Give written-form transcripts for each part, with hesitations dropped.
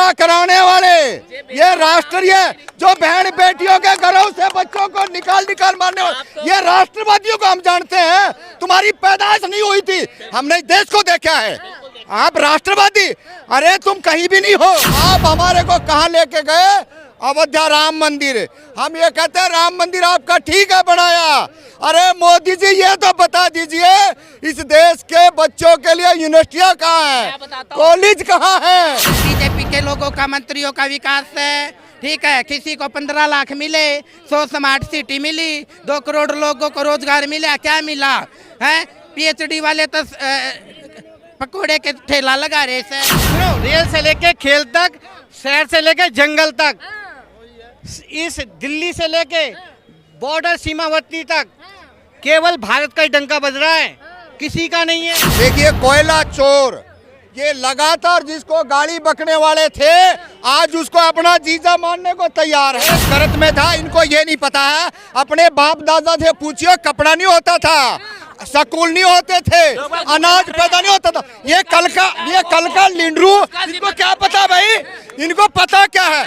झगड़ा कराने वाले, ये राष्ट्रीय जो बहन बेटियों के घरों से बच्चों को निकाल निकाल मारने वाले, ये राष्ट्रवादियों को हम जानते हैं। तुम्हारी पैदाइश नहीं हुई थी, हमने देश को देखा है। आप राष्ट्रवादी, अरे तुम कहीं भी नहीं हो। आप हमारे को कहाँ लेके गए? अयोध्या राम मंदिर। हम ये कहते हैं राम मंदिर आपका ठीक है बनाया, अरे मोदी जी ये तो बता दीजिए इस देश के बच्चों के लिए यूनिवर्सिटियाँ कहाँ है, कॉलेज कहाँ है? बीजेपी के लोगों का, मंत्रियों का विकास है, ठीक है। किसी को 15 लाख मिले, 100 स्मार्ट सिटी मिली, 2 करोड़ लोगों को रोजगार मिला, क्या मिला है? PhD वाले तो पकोड़े के ठेला लगा रहे थे। रेल से लेके खेल तक, शहर से लेके जंगल तक, इस दिल्ली से लेके बॉर्डर सीमावर्ती तक केवल भारत का ही डंका बज रहा है, किसी का नहीं है। देखिए कोयला चोर, ये लगातार जिसको गाड़ी बकने वाले थे आज उसको अपना जीजा मानने को तैयार है। करत में था, इनको ये नहीं पता है। अपने बाप दादा से पूछिए, कपड़ा नहीं होता था, स्कूल नहीं होते थे, अनाज पैदा नहीं होता था। ये कल का लिंडरू, इनको क्या पता भाई? इनको पता क्या है?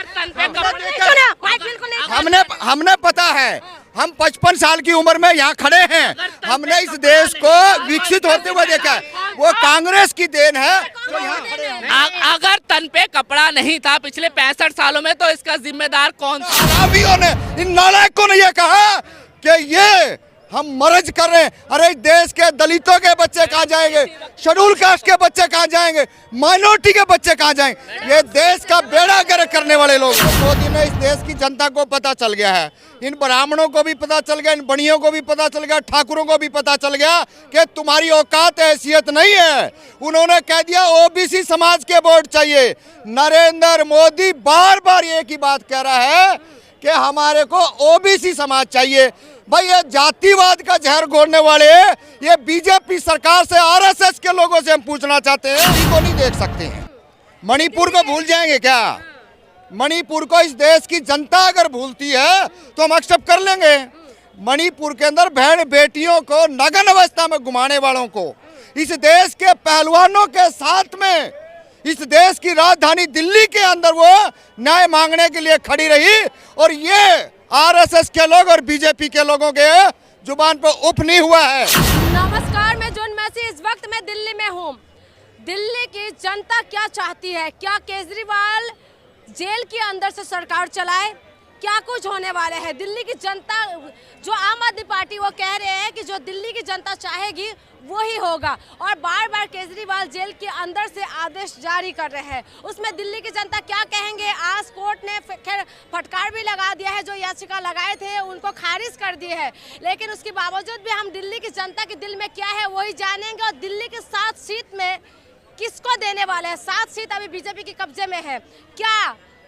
हमने पता है। हम 55 साल की उम्र में यहाँ खड़े हैं, हमने इस देश को विकसित होते हुए देखा है। वो कांग्रेस की देन है जो यहाँ खड़े हैं। अगर तन पे कपड़ा नहीं था पिछले 65 सालों में तो इसका जिम्मेदार कौन था? शराबियों ने, इन नालायकों ने ये कहा कि ये हम मर्ज कर रहे हैं। अरे देश के दलितों के बच्चे कहाँ जाएंगे, शेड्यूल कास्ट के बच्चे कहाँ जाएंगे, माइनॉरिटी के बच्चे कहाँ जाएंगे? ये देश का बेड़ा गर्क करने वाले लोग। मोदी ने इस देश की जनता को पता चल गया है, इन ब्राह्मणों को भी पता चल गया, इन बनियों को भी पता चल गया, ठाकुरों को भी पता चल गया कि तुम्हारी औकात हैसियत नहीं है। उन्होंने कह दिया OBC समाज के वोट चाहिए। नरेंद्र मोदी बार बार एक ही बात कह रहा है कि हमारे को OBC समाज चाहिए। भाई ये जातिवाद का जहर घोलने वाले, ये बीजेपी सरकार से, RSS के लोगों से हम पूछना चाहते हैं, इनको नहीं देख सकते हैं। मणिपुर को भूल जाएंगे क्या? मणिपुर को इस देश की जनता अगर भूलती है तो हम एक्सेप्ट कर लेंगे। मणिपुर के अंदर बहन बेटियों को नग्न अवस्था में घुमाने वालों को, इस देश के पहलवानों के साथ में इस देश की राजधानी दिल्ली के अंदर वो न्याय मांगने के लिए खड़ी रही, और ये RSS के लोग और बीजेपी के लोगों के जुबान पर उफ नहीं हुआ है। नमस्कार, मैं जॉन मैसी, इस वक्त मैं दिल्ली में हूँ। दिल्ली की जनता क्या चाहती है? क्या केजरीवाल जेल के अंदर से सरकार चलाए? क्या कुछ होने वाला है? दिल्ली की जनता, जो आम आदमी पार्टी, वो कह रहे हैं कि जो दिल्ली की जनता चाहेगी वो ही होगा, और बार बार केजरीवाल जेल के अंदर से आदेश जारी कर रहे हैं। उसमें दिल्ली की जनता क्या कहेंगे? आज कोर्ट ने खैर फटकार भी लगा दिया है, जो याचिका लगाए थे उनको खारिज कर दी है, लेकिन उसके बावजूद भी हम दिल्ली की जनता के दिल में क्या है वही जानेंगे। और दिल्ली की 7 सीट में किसको देने वाले हैं? 7 सीट अभी बीजेपी के कब्जे में है। क्या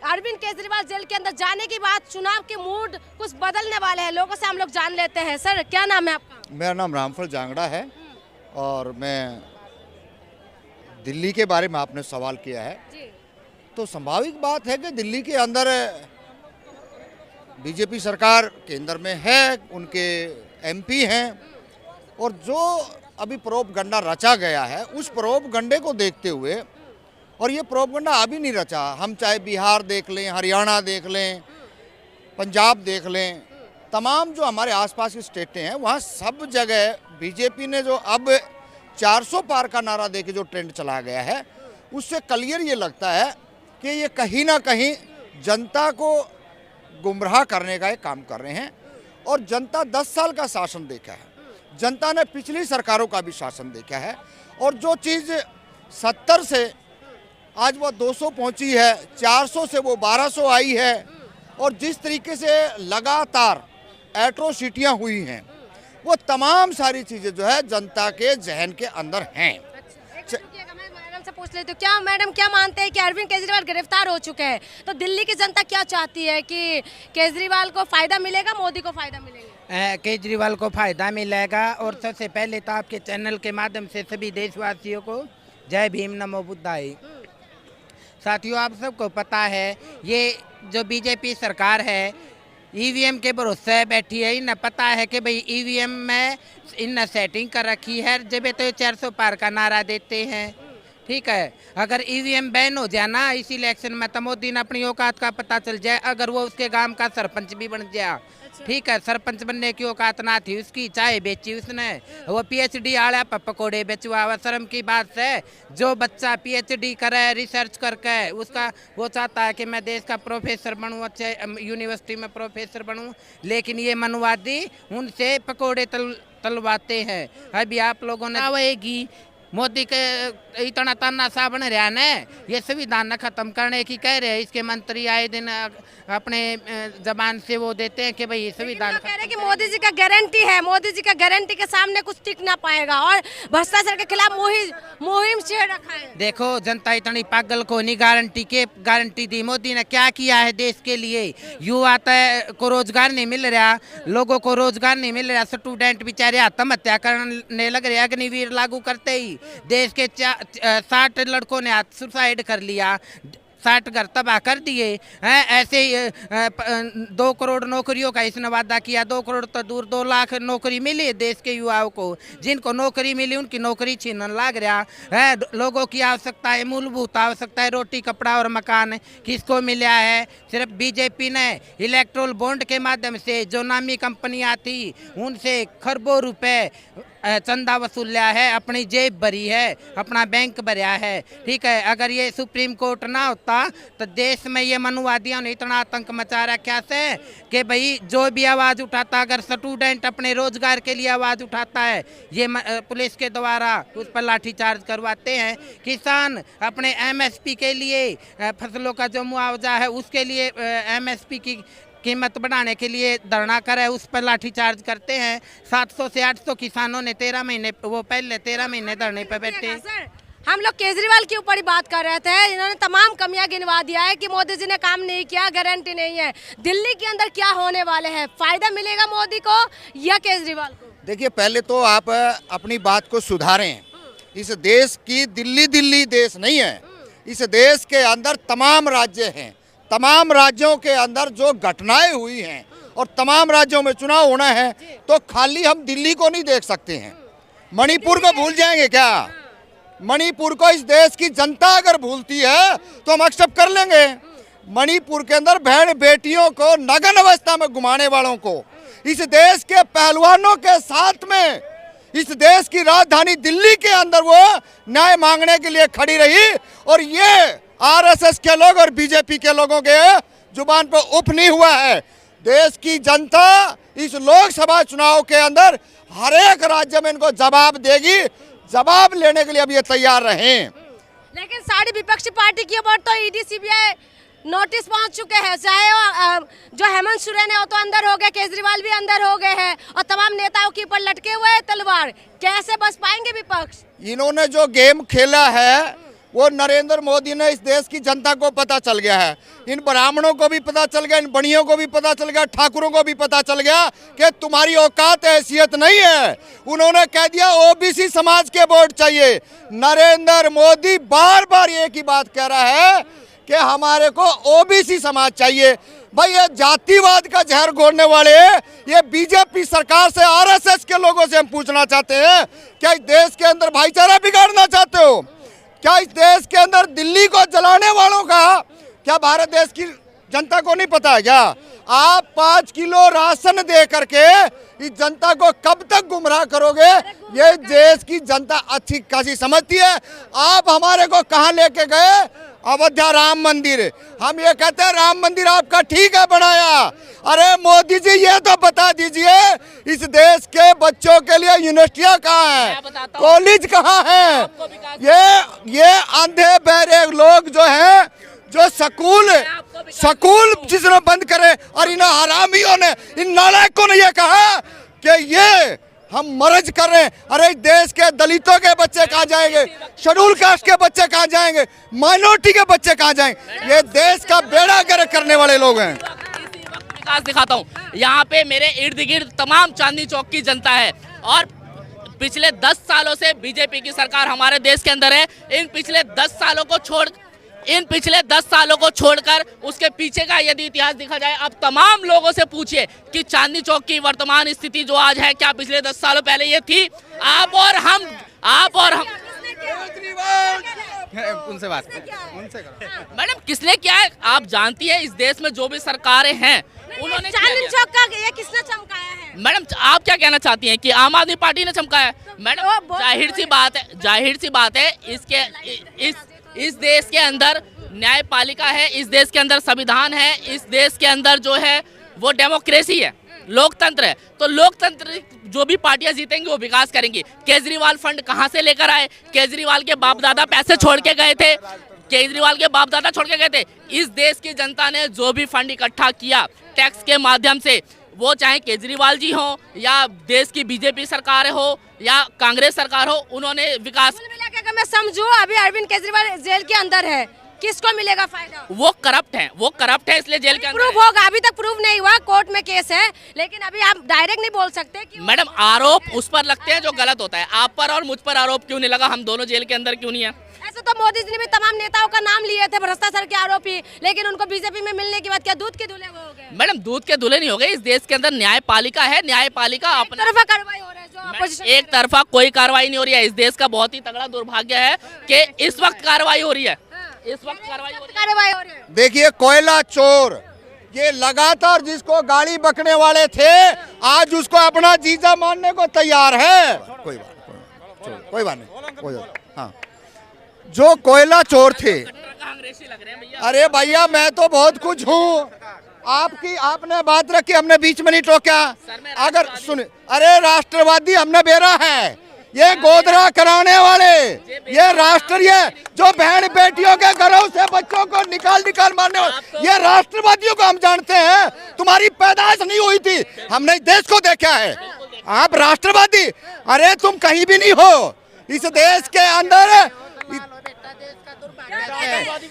अरविंद केजरीवाल जेल के अंदर जाने के बाद चुनाव के मूड कुछ बदलने वाले हैं? लोगों से हम लोग जान लेते हैं। सर, क्या नाम है आपका? मेरा नाम रामफल जांगड़ा है, और मैं दिल्ली के बारे में आपने सवाल किया है जी। तो स्वाभाविक बात है कि दिल्ली के अंदर बीजेपी सरकार केंद्र में है, उनके MP हैं, और जो अभी प्रोपगंडा रचा गया है उस प्रोपगंडे को देखते हुए, और ये प्रोपगंडा अभी नहीं रचा, हम चाहे बिहार देख लें, हरियाणा देख लें, पंजाब देख लें, तमाम जो हमारे आसपास की स्टेटें हैं वहाँ सब जगह बीजेपी ने जो अब 400 पार का नारा देके जो ट्रेंड चला गया है, उससे क्लियर ये लगता है कि ये कहीं ना कहीं जनता को गुमराह करने का एक काम कर रहे हैं। और जनता 10 साल का शासन देखा है, जनता ने पिछली सरकारों का भी शासन देखा है, और जो चीज़ 70 से आज वो 200 पहुंची है, 400 से वो 1200 आई है, और जिस तरीके से लगातार एट्रोसिटियां हुई हैं, वो तमाम सारी चीज़ें जो है जनता के जहन के अंदर हैं। मैडम से पूछ लेते, क्या मैडम क्या मानते हैं कि अरविंद केजरीवाल गिरफ्तार हो चुके हैं, तो दिल्ली की जनता क्या चाहती है कि केजरीवाल को फायदा मिलेगा, मोदी को फायदा मिलेगा? केजरीवाल को फायदा मिलेगा। और सबसे पहले तो आपके चैनल के माध्यम से सभी देशवासियों को जय भीम, नमो बुद्धाय। साथियों, आप सबको पता है ये जो बीजेपी सरकार है EVM के भरोसे बैठी है। इन्हें पता है कि भाई EVM में इन्हें सेटिंग कर रखी है, जब तो 400 पार का नारा देते हैं, ठीक है, अगर ईवीएम बैन हो जाए ना इस इलेक्शन में तो मोदी ने अपनी औकात का पता चल जाए। अगर वो उसके गांव का सरपंच भी बन गया, ठीक है, सरपंच बनने की औकात ना थी उसकी, चाय बेची उसने, वो पीएचडी आड़ा पर पकौड़े बेचवा हुआ। शर्म की बात है, जो बच्चा पीएचडी करे रिसर्च करके उसका वो चाहता है कि मैं देश का प्रोफेसर बनूं, अच्छे यूनिवर्सिटी में प्रोफेसर बनूं, लेकिन ये मनवादी उनसे पकौड़े तलवाते हैं। अभी आप लोगों ने आवेगी मोदी के इतना तानाशाह बन रहा ने, ये संविधान न खत्म करने की कह रहे हैं। इसके मंत्री आए दिन अपने जबान से वो देते हैं कि भाई संविधान कह रहे हैं कि मोदी जी का गारंटी है, मोदी जी का गारंटी के सामने कुछ टिक ना पाएगा और भ्रष्टाचार के खिलाफ मुहिम छेड़ रखा है। देखो जनता इतनी पागल को नहीं, गारंटी दी मोदी ने क्या किया है देश के लिए। युवा को रोजगार नहीं मिल रहा, लोगों को रोजगार नहीं मिल रहा, स्टूडेंट बेचारे आत्महत्या करने लग रहे। अग्निवीर लागू करते ही देश के 60 लड़कों ने सुसाइड कर लिया, 60 घर तबाह कर दिए हैं। ऐसे ही 2 करोड़ नौकरियों का इसने वादा किया, 2 करोड़ तो दूर 2 लाख नौकरी मिली है देश के युवाओं को। जिनको नौकरी मिली उनकी नौकरी छीनने लग रहा है। लोगों की आवश्यकता है, मूलभूत आवश्यकता है, रोटी कपड़ा और मकान, किसको मिला है? सिर्फ बीजेपी ने इलेक्ट्रोल बॉन्ड के माध्यम से जो नामी कंपनियां थी उनसे खरबों रुपए चंदा वसूल लिया है, अपनी जेब भरी है, अपना बैंक भरा है। ठीक है, अगर ये सुप्रीम कोर्ट ना होता तो देश में ये मनुवादियों ने इतना आतंक मचा रखा है कि भाई जो भी आवाज़ उठाता, अगर स्टूडेंट अपने रोजगार के लिए आवाज़ उठाता है ये पुलिस के द्वारा उस पर लाठीचार्ज करवाते हैं। किसान अपने एमएसपी के लिए फसलों का जो मुआवजा है उसके लिए एमएसपी की कीमत बढ़ाने के लिए धरना करे, उस पर लाठीचार्ज करते हैं। 700 से 800 किसानों ने 13 महीने धरने पर बैठे। हम लोग केजरीवाल के ऊपर ही बात कर रहे थे, इन्होंने तमाम कमियां गिनवा दिया है कि मोदी जी ने काम नहीं किया, गारंटी नहीं है। दिल्ली के अंदर क्या होने वाले हैं, फायदा मिलेगा मोदी को या केजरीवाल को? देखिए, पहले तो आप अपनी बात को सुधारें। इस देश की दिल्ली देश नहीं है। इस देश के अंदर तमाम राज्य हैं, तमाम राज्यों के अंदर जो घटनाएं हुई हैं और तमाम राज्यों में चुनाव होना है, तो खाली हम दिल्ली को नहीं देख सकते हैं। मणिपुर को भूल जाएंगे क्या? मणिपुर को इस देश की जनता अगर भूलती है तो हम एक्सेप्ट कर लेंगे। मणिपुर के अंदर बहन बेटियों को नग्न अवस्था में घुमाने वालों को, इस देश के पहलवानों के साथ में इस देश की राजधानी दिल्ली के अंदर वो न्याय मांगने के लिए खड़ी रही, और ये आरएसएस के लोग और बीजेपी के लोगों के जुबान पर उफ नहीं हुआ है। देश की जनता इस लोकसभा चुनाव के अंदर हर एक राज्य में इनको जवाब देगी, जवाब लेने के लिए अब ये तैयार रहें। लेकिन सारी विपक्षी पार्टी की ओर तो ईडी सीबीआई नोटिस पहुंच चुके हैं, चाहे जो हेमंत सोरेन है वो तो अंदर हो गए, केजरीवाल भी अंदर हो गए हैं और तमाम नेताओं के ऊपर लटके हुए हैं तलवार। कैसे बच पाएंगे विपक्ष? इन्होंने जो गेम खेला है वो नरेंद्र मोदी ने इस देश की जनता को पता चल गया है। इन ब्राह्मणों को भी पता चल गया, इन बनियों को भी पता चल गया, ठाकुरों को भी पता चल गया कि तुम्हारी औकात हैसियत नहीं है। उन्होंने कह दिया ओबीसी समाज के वोट चाहिए। नरेंद्र मोदी बार बार एक ही बात कह रहा है कि हमारे को ओबीसी समाज चाहिए। भाई, ये जातिवाद का जहर घोलने वाले ये बीजेपी सरकार से, आरएसएस के लोगों से हम पूछना चाहते हैं, क्या इस देश के अंदर भाईचारा बिगाड़ना चाहते हो? क्या इस देश के अंदर दिल्ली को जलाने वालों का क्या भारत देश की जनता को नहीं पता है क्या? आप 5 किलो राशन दे करके इस जनता को कब तक गुमराह करोगे? ये देश की जनता अच्छी खासी समझती है। आप हमारे को कहाँ लेके गए? अयोध्या राम मंदिर। हम ये कहते हैं राम मंदिर आपका ठीक है बनाया, अरे मोदी जी ये तो बता दीजिए इस देश के बच्चों के लिए यूनिवर्सिटियाँ कहाँ हैं, कॉलेज कहाँ हैं? ये अंधे बहरे लोग जो हैं, जो स्कूल जिसने बंद करे, और इन हरामियों ने, इन नालायकों ने ये कहा कि ये हम मर्ज कर रहे हैं। अरे देश के दलितों के बच्चे कहाँ जाएंगे, शेड्यूल कास्ट के बच्चे कहाँ जाएंगे, माइनॉरिटी के बच्चे कहाँ जाएंगे? ये देश का बेड़ा गर्क करने वाले लोग हैं। विकास दिखाता हूँ, यहाँ पे मेरे इर्द गिर्द तमाम चांदनी चौक की जनता है और पिछले 10 सालों से बीजेपी की सरकार हमारे देश के अंदर है। इन पिछले 10 सालों को छोड़कर उसके पीछे का यदि इतिहास देखा जाए, अब तमाम लोगों से पूछिए कि चांदनी चौक की वर्तमान स्थिति जो आज है क्या पिछले 10 सालों पहले ये थी? आप और हम उनसे बात मैडम किसने क्या है आप जानती हैं, इस देश में जो भी सरकारें हैं उन्होंने क्या चांदनी किया? चौक का ये किसने चमकाया है? मैडम आप क्या कहना चाहती हैं कि आम आदमी पार्टी ने चमकाया है? मैडम वो बहुत जाहिर सी बात है इस देश के अंदर न्यायपालिका है, इस देश के अंदर संविधान है, इस देश के अंदर जो है वो डेमोक्रेसी है, लोकतंत्र है। तो लोकतंत्र जो भी पार्टियां जीतेंगी वो विकास करेंगी। केजरीवाल फंड कहां से लेकर आए? केजरीवाल के बाप दादा पैसे छोड़ के गए थे, केजरीवाल के बाप दादा छोड़ के गए थे। इस देश की जनता ने जो भी फंड इकट्ठा किया टैक्स के माध्यम से, वो चाहे केजरीवाल जी हो या देश की बीजेपी सरकार हो या कांग्रेस सरकार हो, उन्होंने विकास। कुल मिला के अगर मैं समझूं अभी अरविंद केजरीवाल जेल के अंदर है, किसको मिलेगा फायदा? वो करप्ट है इसलिए जेल के अंदर प्रूफ है। होगा, अभी तक प्रूफ नहीं हुआ, कोर्ट में केस है, लेकिन अभी आप डायरेक्ट नहीं बोल सकते कि मैडम आरोप उस पर लगते हैं जो गलत होता है। आप पर और मुझ पर आरोप क्यों नहीं लगा? हम दोनों जेल के अंदर क्यों नहीं है? ऐसे तो मोदी जी ने भी तमाम नेताओं का नाम लिए थे भ्रष्टाचार के आरोपी, लेकिन उनको बीजेपी में मिलने के बाद क्या दूध के दूल्हे हो गए? मैडम दूध के दूल्हे नहीं हो गए। इस देश के अंदर न्यायपालिका है, न्यायपालिका अपना तरफा कार्रवाई हो रहा है जो opposition एक तरफा कोई कार्रवाई नहीं हो रही है। इस देश का बहुत ही तगड़ा दुर्भाग्य है कि इस वक्त कार्रवाई हो रही है, इस वक्त कार्रवाई हो रही है। कार्रवाई हो रही है। देखिए कोयला चोर ये लगातार जिसको गाड़ी बकने वाले थे आज उसको अपना जीजा मानने को तैयार है। कोई बात नहीं। हाँ, जो कोयला चोर थे, कांग्रेसी लग रहे हैं भैया। अरे भैया मैं तो बहुत कुछ हूँ। आपने बात रखी, हमने बीच में नहीं टोका। अगर सुन, अरे राष्ट्रवादी हमने बेरा है, ये गोदरा कराने वाले, ये राष्ट्रीय जो बहन बेटियों के घरों से बच्चों को निकाल मारने वाले, ये राष्ट्रवादियों को हम जानते हैं। तुम्हारी पैदाइश नहीं हुई थी, हमने देश को देखा है। आप राष्ट्रवादी, अरे तुम कहीं भी नहीं हो इस देश के अंदर।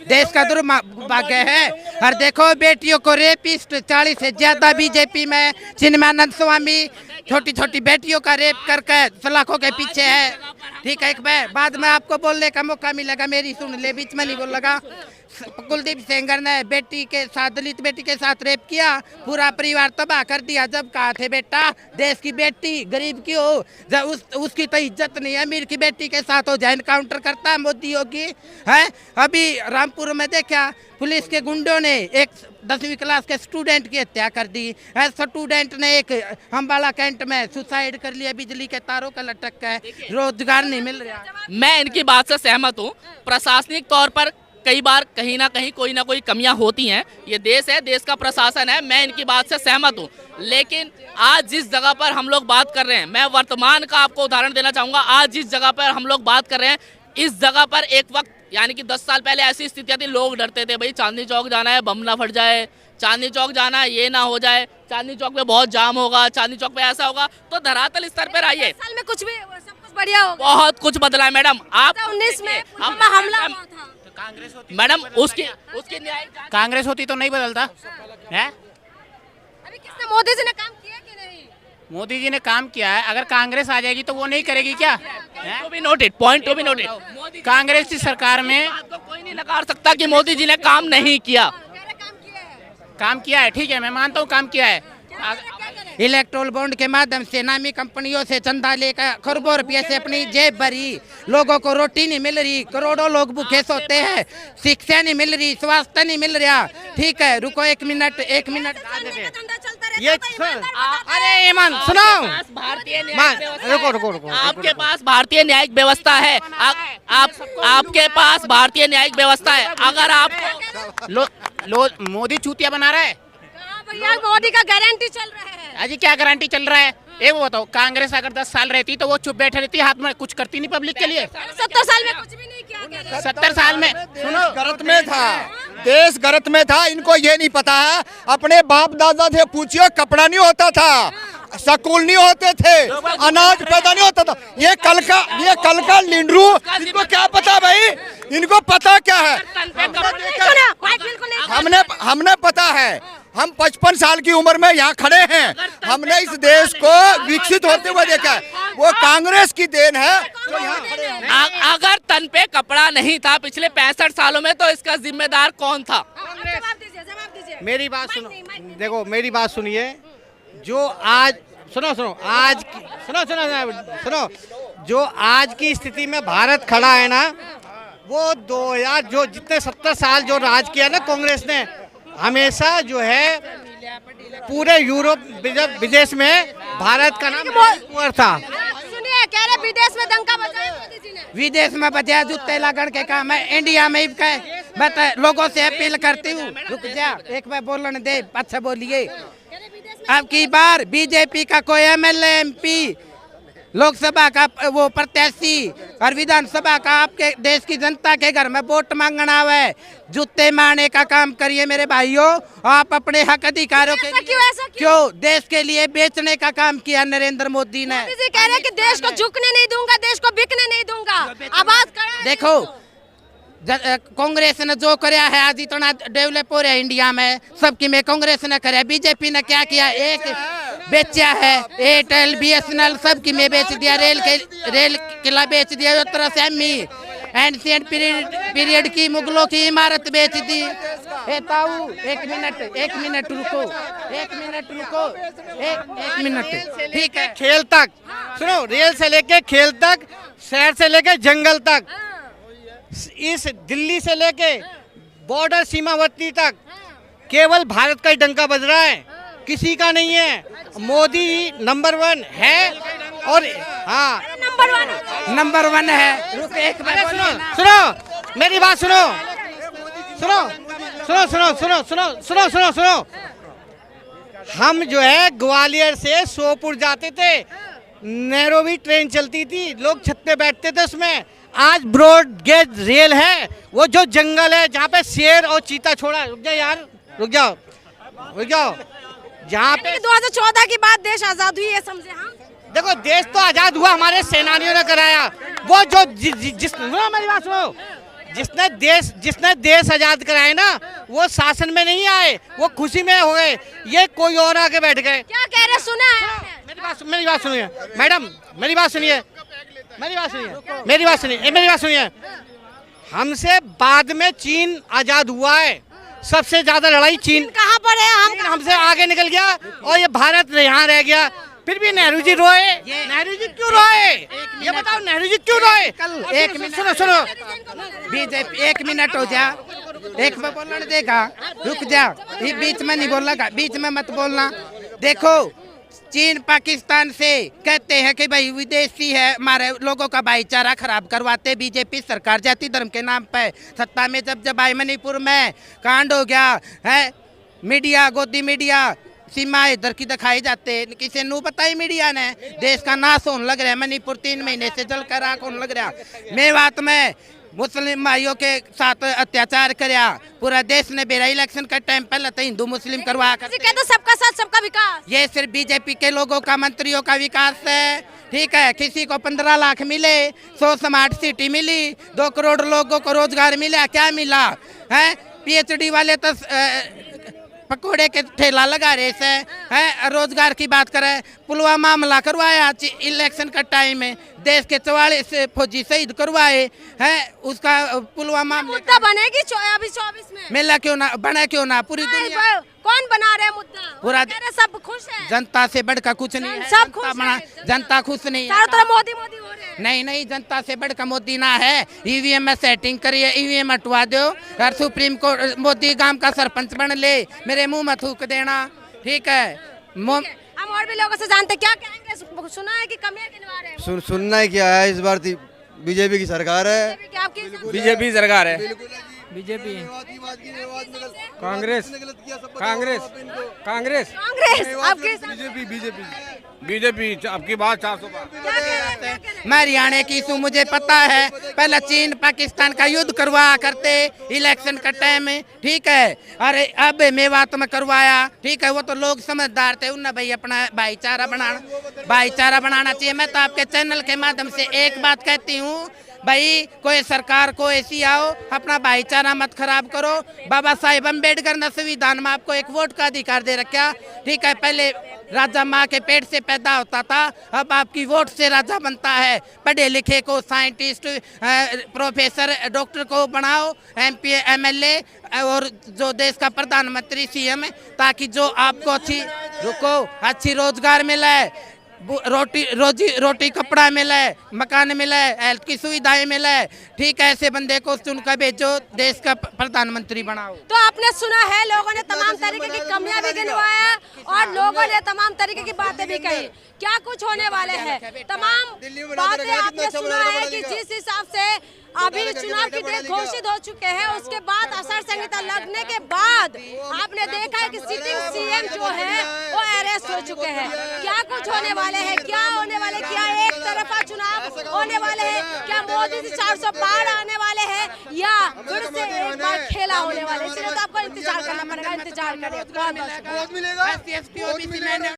देश का दुर्भाग्य है। और देखो बेटियों को रेपिस्ट 40 से ज्यादा बीजेपी में, चिन्मयानंद स्वामी छोटी छोटी बेटियों का रेप करके सलाखों के पीछे है। ठीक है, एक बाद में आपको बोलने का मौका मिलेगा, मेरी सुन ले, बीच में नहीं बोल लगा। कुलदीप सेंगर ने बेटी के साथ, दलित बेटी के साथ रेप किया, पूरा परिवार तबाह कर दिया। जब कहा थे बेटा देश की बेटी गरीब की हो, जब उसकी तो इज्जत नहीं है, अमीर की बेटी के साथ हो जाए एनकाउंटर करता है मोदी योगी है। अभी रामपुर में देखा पुलिस के गुंडों ने एक 10वीं क्लास के स्टूडेंट की हत्या कर दी। स्टूडेंट ने एक अम्बाला कैंट में सुसाइड कर लिया, बिजली के तारों का लटक के, रोजगार नहीं मिल रहा। मैं इनकी बात से सहमत हूँ। प्रशासनिक तौर पर कई बार कहीं ना कहीं कोई ना कोई कमियां होती हैं। ये देश है, देश का प्रशासन है, मैं इनकी बात से सहमत हूँ। लेकिन आज जिस जगह पर हम लोग बात कर रहे हैं, मैं वर्तमान का आपको उदाहरण देना चाहूँगा। आज जिस जगह पर हम लोग बात कर रहे हैं, इस जगह पर एक वक्त यानी कि 10 साल पहले ऐसी स्थितियाँ थी, लोग डरते थे, भाई चांदनी चौक जाना है बम ना फट जाए, चांदनी चौक जाना है ये ना हो जाए, चांदनी चौक पे बहुत जाम होगा, चांदनी चौक पे ऐसा होगा। तो धरातल स्तर पर आइए, साल में कुछ भी सब कुछ बढ़िया हो गया। बहुत कुछ बदला है मैडम। आप 19 में पुलवामा हमला हुआ था। कांग्रेस होती, मैडम उसकी न्याय कांग्रेस होती तो नहीं बदलता है। अभी किसने, मोदी जी ने काम किया कि नहीं? मोदी जी ने काम किया है, अगर कांग्रेस आ जाएगी तो वो नहीं करेगी क्या? To be noted, point to be noted. Congress की सरकार में आपको कोई नहीं नकार सकता कि मोदी जी ने काम नहीं किया। काम किया है, ठीक है, मैं मानता हूँ काम किया है। इलेक्ट्रोल बॉन्ड के माध्यम से नामी कंपनियों से चंदा लेकर खरबों रुपये से अपनी जेब भरी, लोगों को रोटी नहीं मिल रही, करोड़ों लोग भूखे सोते हैं, शिक्षा नहीं मिल रही, स्वास्थ्य नहीं मिल रहा। ठीक है, रुको एक मिनट। ये अरे ईमान सुनो, भारतीय रुको आपके पास भारतीय न्यायिक व्यवस्था है। आपके पास भारतीय न्यायिक व्यवस्था है। अगर आप मोदी चूतिया बना रहा है। भैया मोदी का गारंटी चल रहा है। अजी क्या गारंटी चल रहा है? एक वो बताओ, कांग्रेस अगर 10 साल रहती तो वो चुप बैठे रहती, हाथ में कुछ करती नहीं पब्लिक के लिए। 70 साल में कुछ भी नहीं किया। 70 साल में सुनो, गलत में था, देश गलत में था। इनको ये नहीं पता है, अपने बाप दादा से पूछिए, कपड़ा नहीं होता था, स्कूल नहीं होते थे, अनाज पैदा नहीं होता था। ये कल का लिंडरू, इनको क्या पता भाई? इनको पता क्या है? हमने पता है। हम 55 साल की उम्र में यहाँ खड़े हैं, हमने इस देश को विकसित होते हुए देखा है। वो कांग्रेस की देन है जो यहाँ खड़े हैं। अगर तन पे कपड़ा नहीं था पिछले 65 सालों में, तो इसका जिम्मेदार कौन था? जवाब दीजिए। मेरी बात सुनो, देखो मेरी बात सुनिए। जो आज सुनो जो आज की स्थिति में भारत खड़ा है ना, वो 2000 जो जितने 70 साल जो राज किया ना कांग्रेस ने, हमेशा जो है पूरे यूरोप विदेश में भारत का नाम हुआ था। सुनिए, कह रहे विदेश में डंका बजाया मोदी जी ने। विदेश में बजाया जूते लगन के काम है, इंडिया में ही कहे। मैं तो लोगों से अपील करती हूँ, रुक जा एक बार बोलने दे, अच्छा बोलिए। अब की बार बीजेपी का कोई एमएलए एमपी, लोकसभा का वो प्रत्याशी और विधानसभा का आपके देश की जनता के घर में वोट मांगना आवे, जूते मारने का काम करिए मेरे भाइयों। आप अपने हक अधिकारों के लिए क्यों देश के लिए बेचने का काम किया नरेंद्र मोदी ने। मोदी जी कह रहे हैं कि देश को झुकने नहीं दूंगा, देश को बिकने नहीं दूंगा। आवाज करें। देखो कांग्रेस ने जो कराया है, आज इतना डेवलप हो रहा है इंडिया में, सबकी में कांग्रेस ने कराया। बीजेपी ने क्या किया, एक बेचा है, एयरटेल बीएसएनएल सबकी में बेच दिया, रेल किला बेच दिया, एक तरह से एंशिएंट पीरियड की मुगलों की इमारत बेच दी। ताऊ एक मिनट रुको, एक मिनट, ठीक है। खेल तक सुनो, रेल से लेके खेल तक, शहर से लेके जंगल तक, इस दिल्ली से लेके बॉर्डर सीमावर्ती तक केवल भारत का ही डंका बज रहा है, किसी का नहीं है। मोदी नंबर 1 है। और हाँ, नंबर वन है। रुक एक बार सुनो मेरी बात, सुनो। हम जो है ग्वालियर से सोपुर जाते थे, नैरोबी ट्रेन चलती थी, लोग छत पे बैठते थे उसमें। आज ब्रॉड गेज रेल है, वो जो जंगल है जहाँ पे शेर और चीता छोड़ा। रुक जाओ यार, रुक जाओ। जहाँ पे 2014 के बाद देश आजाद हुई है, समझे हम। देखो देश तो आजाद हुआ, हमारे सेनानियों ने कराया। वो जो मेरी बात सुनो, जिसने देश आजाद कराया ना, वो शासन में नहीं आए, वो खुशी में हो गए। ये कोई और आके बैठ गए। क्या कह रहे, सुना है? मेरी बात सुनिए मैडम, मेरी बात सुनिए। हमसे बाद में चीन आजाद हुआ है, सबसे ज्यादा लड़ाई चीन कहाँ पर है? हम हमसे आगे निकल गया और ये भारत यहाँ रह गया। फिर भी नेहरू जी रोए, नेहरू जी क्यों रोए? ये बताओ, नेहरू जी क्यों रोए? एक मिनट सुनो, बीजेपी एक मिनट हो जा, एक में बोलने देगा, रुक जा, ये बीच में नहीं बोलना, बीच में मत बोलना। देखो चीन पाकिस्तान से कहते हैं कि भाई विदेशी है, हमारे लोगों का भाईचारा खराब करवाते बीजेपी सरकार जाति धर्म के नाम पे। सत्ता में जब आई मणिपुर में कांड हो गया है, मीडिया गोदी मीडिया सीमाएं इधर की दिखाई जाते, किसी नू बताई मीडिया ने, देश का नाश होने लग रहा है। मणिपुर 3 महीने से जल कर राख होने लग रहा। मेवात में मुस्लिम भाइयों के साथ अत्याचार कराया, पूरा देश ने बेरा इलेक्शन का टाइम पहले तो हिंदू मुस्लिम करवा कर। कहते सबका साथ सबका विकास। ये सिर्फ बीजेपी के लोगों का, मंत्रियों का विकास है, ठीक है। किसी को 15 लाख मिले, 100 स्मार्ट सिटी मिली, 2 करोड़ लोगों को रोजगार मिला, क्या मिला है? पीएचडी वाले तो पकोड़े के ठेला लगा रहे हैं। रोजगार की बात करें, पुलवामा हमला करवाया इलेक्शन का टाइम में, देश के 44 फौजी शहीद करवाए हैं। उसका पुलवामा मुद्दा बनेगी अभी 24 में। मेला क्यों ना बना, क्यों ना पूरी दुनिया कौन बना रहे मुद्दा? पूरा सब खुश है, जनता से बढ़कर कुछ नहीं है। सब खुश है, जनता खुश नहीं है। चारों तरफ मोदी मोदी हो रहे हैं। नहीं, जनता से बढ़कर मोदी ना है। ईवीएम में सेटिंग करिए, ईवीएम हटवा दो और सुप्रीम कोर्ट मोदी गांव का सरपंच बन ले, मेरे मुंह में थूक देना, ठीक है। हम और भी लोगों से जानते, क्या कहेंगे? सुना है कि कमियां गिनवा रहे हैं। सुनना ही क्या है, इस बार बीजेपी की सरकार है। बीजेपी सरकार है। बीजेपी कांग्रेस बीजेपी आपकी बात 400 बार। मैं हरियाणा की हूँ, मुझे पता है। पहले चीन पाकिस्तान का युद्ध करवा करते इलेक्शन का टाइम में, ठीक है। अरे अब मेवात में करवाया, ठीक है। वो तो लोग समझदार थे, उन्हें भाई अपना भाईचारा बनाना चाहिए। मैं तो आपके चैनल के माध्यम से एक बात कहती हूँ, भाई कोई सरकार को ऐसी आओ, अपना भाईचारा मत खराब करो। बाबा साहेब अम्बेडकर ने संविधान में आपको एक वोट का अधिकार दे रखा, ठीक है। पहले राजा माँ के पेट से पैदा होता था, अब आपकी वोट से राजा बनता है। पढ़े लिखे को साइंटिस्ट, प्रोफेसर, डॉक्टर को बनाओ, MP MLA और जो देश का प्रधानमंत्री CM, ताकि जो आपको अच्छी रोजगार मिले, रोटी कपड़ा मिले, मकान मिले, हेल्थ की सुविधाएं मिले, ठीक है, ऐसे बंदे को चुनकर भेजो, देश का प्रधानमंत्री बनाओ। तो आपने सुना है, लोगों ने तमाम तरीके की कमियां भी गिनवाया और लोगों ने तमाम तरीके की बातें भी कही। क्या कुछ होने वाले हैं, तमाम बातें आपने सुना है कि जिस हिसाब से अभी चुनाव की डेट घोषित हो चुके हैं, उसके बाद आचार संहिता लगने के बाद आपने देखा है कि सिटिंग सीएम जो है वो अरेस्ट हो चुके हैं। क्या कुछ होने वाले हैं, क्या होने वाले, क्या एक तरफा चुनाव होने वाले हैं, क्या मोदी जी 400 पार आने वाले हैं, या फिर से एक बार खेला होने वाले, इसलिए तो आपको इंतजार करना पड़ेगा। इंतजार करें।